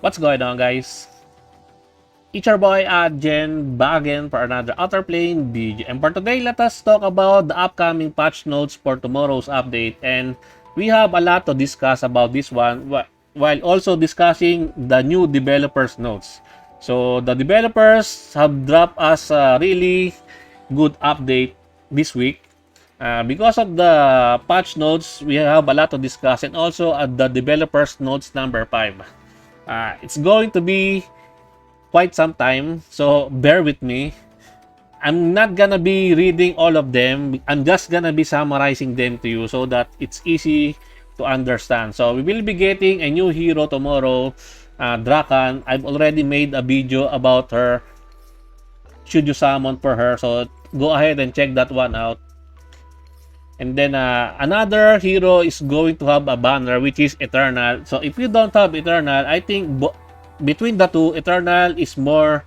What's going on, guys? It's your boy Jen back again for another Outerplane video. And for today, let us talk about the upcoming patch notes for tomorrow's update. And we have a lot to discuss about this one while also discussing the new developers notes. So the developers have dropped us a really good update this week. Because of the patch notes, we have a lot to discuss, and also at the developers notes number 5. It's going to be quite some time, so bear with me. I'm not gonna be reading all of them. I'm just gonna be summarizing them to you so that it's easy to understand. So we will be getting a new hero tomorrow, Drakan. I've already made a video about her. Should you summon for her? So go ahead and check that one out. And then another hero is going to have a banner, which is Eternal. So if you don't have Eternal, I think between the two, Eternal is more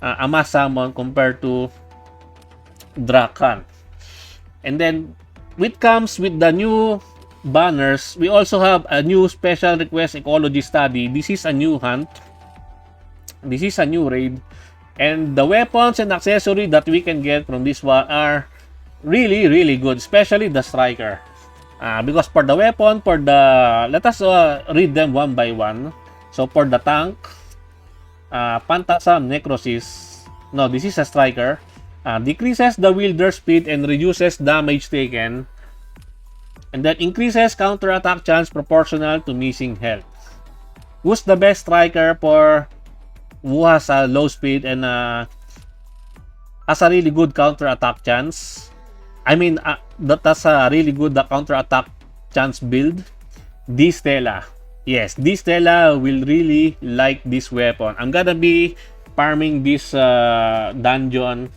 a must summon compared to Drakan. And then it comes with the new banners. We also have a new special request ecology study. This is a new hunt. This is a new raid. And the weapons and accessories that we can get from this one are really good, especially the striker. Because for the weapon, let us read them one by one. So for the tank, Phantasm Necrosis. No, this is a striker. Decreases the wielder speed and reduces damage taken. And then increases counter-attack chance proportional to missing health. Who's the best striker for who has a low speed and has a really good counter-attack chance? I mean, that's a really good counter-attack chance build. Stella. Yes, Stella will really like this weapon. I'm gonna be farming this dungeon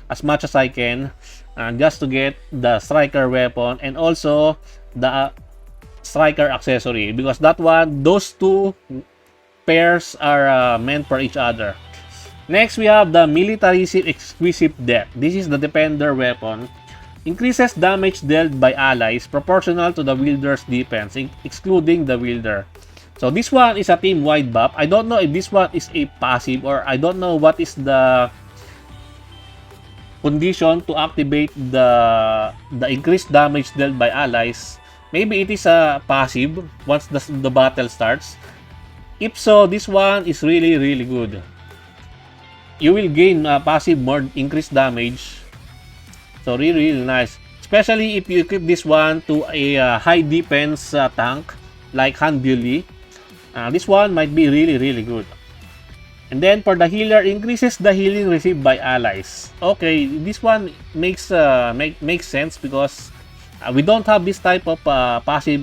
as much as I can just to get the striker weapon and also the striker accessory, because those two pairs are meant for each other. Next, we have the Militarism Exquisite Depth. This is the defender weapon. Increases damage dealt by allies proportional to the wielder's defense, excluding the wielder. So this one is a team-wide buff. I don't know if this one is a passive, or I don't know what is the condition to activate the increased damage dealt by allies. Maybe it is a passive once the battle starts. If so, this one is really good. You will gain passive more increased damage. So really nice, especially if you equip this one to a high defense tank like Han Bully. This one might be really good. And then for the healer, increases the healing received by allies. Okay, this one makes sense because we don't have this type of passive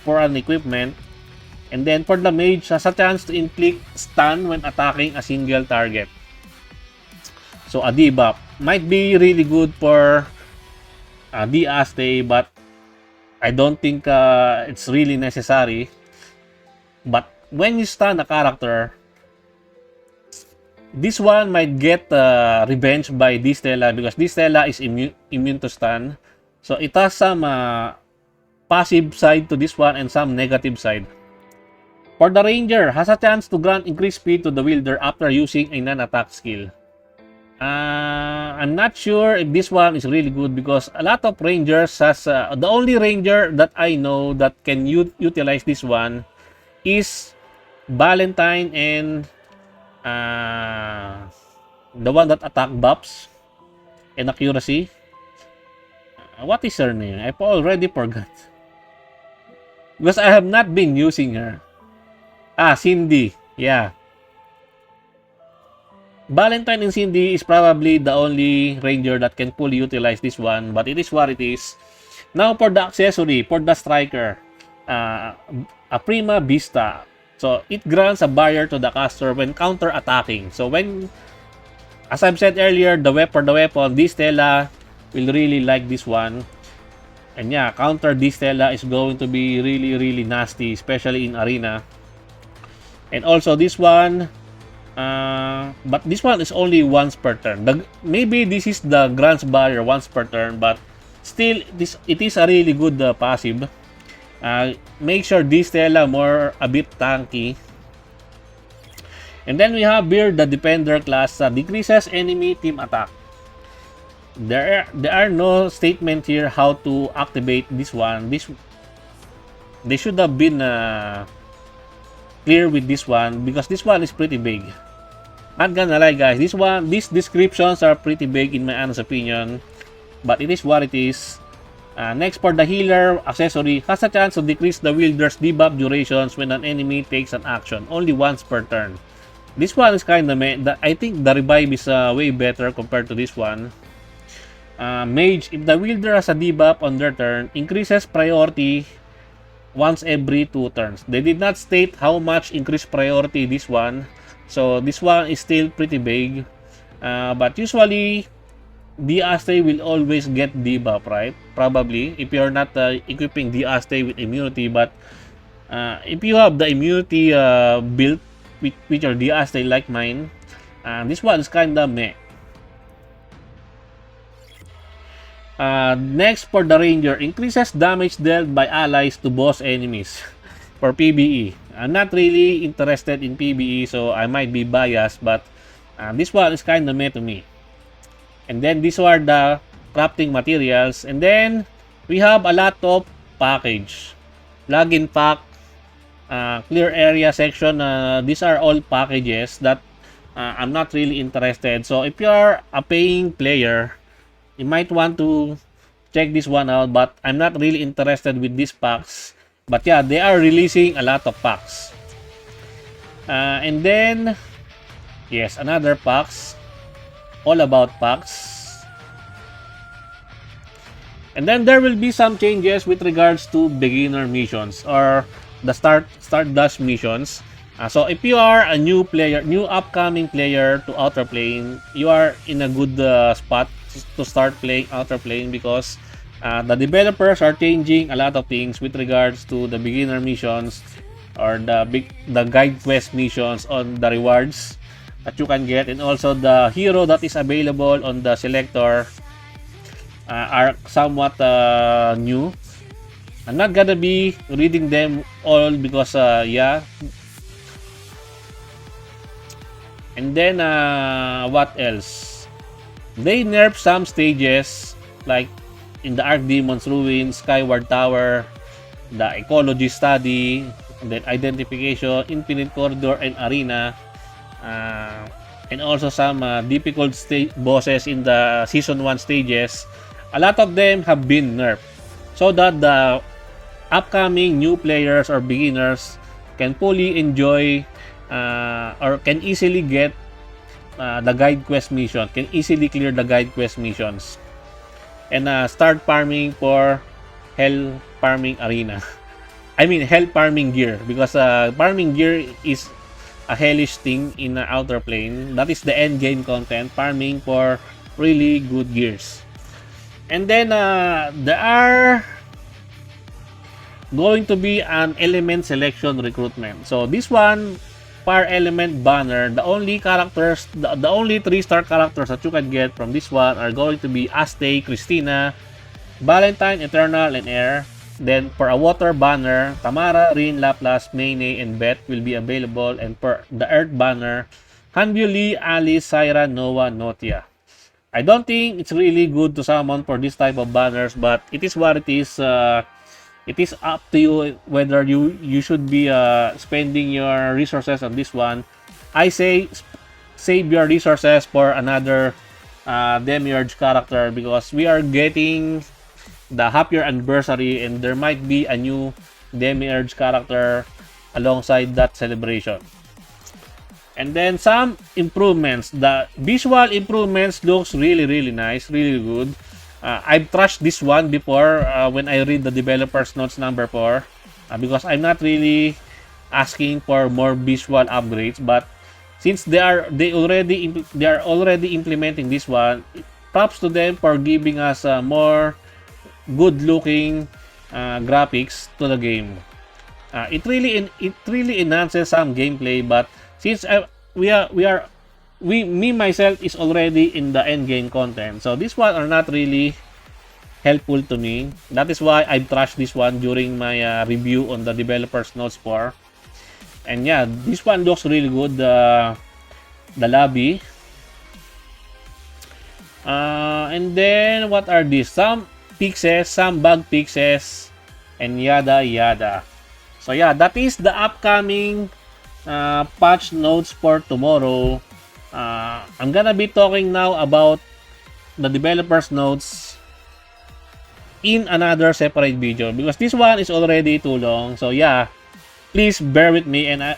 for an equipment. And then for the mage, has a chance to inflict stun when attacking a single target. So a debuff might be really good for Diaste, but I don't think it's really necessary. But when you stun a character, this one might get revenge by Stella, because Stella is immune to stun. So it has some passive side to this one and some negative side. For the ranger, has a chance to grant increased speed to the wielder after using a non-attack skill. I'm not sure if this one is really good, because a lot of rangers has the only ranger that I know that can utilize this one is Valentine and the one that attack buffs and accuracy. What is her name? I already forgot, because I have not been using her. Cindy. Yeah. Valentine and Cindy is probably the only ranger that can fully utilize this one, but it is what it is. Now for the accessory, for the striker, a Prima Vista. So it grants a barrier to the caster when counter-attacking. So when, as I've said earlier, the weapon, Stella will really like this one. And yeah, counter Stella is going to be really nasty, especially in arena. And also this one, but this one is only once per turn. Maybe this is the grants barrier once per turn, but still it is a really good passive. Make sure this Stella more a bit tanky. And then we have here the Defender class, decreases enemy team attack. There are no statement here how to activate this one. They should have been clear with this one, because this one is pretty big. Not gonna lie, guys, these descriptions are pretty big in my honest opinion, but it is what it is. Next, for the healer accessory, has a chance to decrease the wielder's debuff durations when an enemy takes an action, only once per turn. This one is kind of I think the revive is way better compared to this one. Mage, if the wielder has a debuff on their turn, increases priority once every 2 turns. They did not state how much increased priority this one, so this one is still pretty big. But usually, Diaste will always get debuff, right? Probably, if you're not equipping Diaste with immunity. But if you have the immunity built with your Diaste like mine, this one is kinda meh. Next, for the Ranger, increases damage dealt by allies to boss enemies for PvE. I'm not really interested in PvE, so I might be biased, but this one is kind of meh to me. And then these are the crafting materials. And then we have a lot of package. Login pack, clear area section. These are all packages that I'm not really interested. So if you're a paying player, you might want to check this one out, but I'm not really interested with these packs. But yeah, they are releasing a lot of packs. And then, yes, another packs. All about packs. And then there will be some changes with regards to beginner missions or the start dash missions. So if you are a new upcoming player to Outerplane, you are in a good spot to start playing Outerplane, because the developers are changing a lot of things with regards to the beginner missions or the guide quest missions on the rewards that you can get, and also the hero that is available on the selector are somewhat new. I'm not gonna be reading them all because yeah. And then what else? They nerf some stages like in the Archdemon's Ruin, Skyward Tower, the Ecology Study, and then Identification, Infinite Corridor, and Arena. And also some difficult bosses in the Season 1 stages. A lot of them have been nerfed, so that the upcoming new players or beginners can fully enjoy or can easily get the guide quest mission, can easily clear the guide quest missions, and start farming for Hell Farming Arena. I mean Hell Farming Gear, because farming gear is a hellish thing in Outerplane. That is the end game content, farming for really good gears. And then there are going to be an element selection recruitment. So this one, Fire Element Banner, the only 3-star characters that you can get from this one are going to be Aste, Christina, Valentine, Eternal, and Air. Then for a Water Banner, Tamara, Rin, Laplas, Mayne, and Beth will be available. And for the Earth Banner, Hanbyu Lee, Alice, Syra, Noah, Notia. I don't think it's really good to summon for this type of banners, but it is what it is. It is up to you whether you should be spending your resources on this one. I say save your resources for another Demiurge character, because we are getting the half-year anniversary and there might be a new Demiurge character alongside that celebration. And then some improvements. The visual improvements looks really nice, really good. I've trashed this one before when I read the developer's notes number 4, because I'm not really asking for more visual upgrades, but since they are already implementing this one, props to them for giving us more good looking graphics to the game. It really enhances some gameplay, but since me myself is already in the end game content, so this one are not really helpful to me. That is why I've trashed this one during my review on the developer's notes for. And yeah, this one looks really good. The lobby. And then what are these? Some fixes, some bug fixes, and yada yada. So yeah, that is the upcoming patch notes for tomorrow. I'm gonna be talking now about the developer's notes in another separate video because this one is already too long. So yeah, please bear with me, and I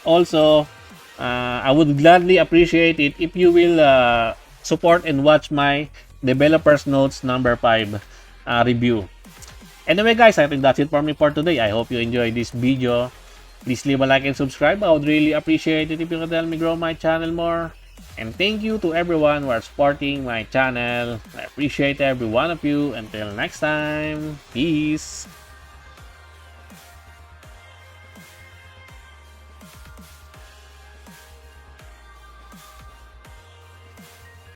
would gladly appreciate it if you will support and watch my developer's notes number 5 review. Anyway guys, I think that's it for me for today. I hope you enjoyed this video. Please leave a like and subscribe. I would really appreciate it if you could help me grow my channel more. And thank you to everyone who are supporting my channel. I appreciate every one of you. Until next time, peace.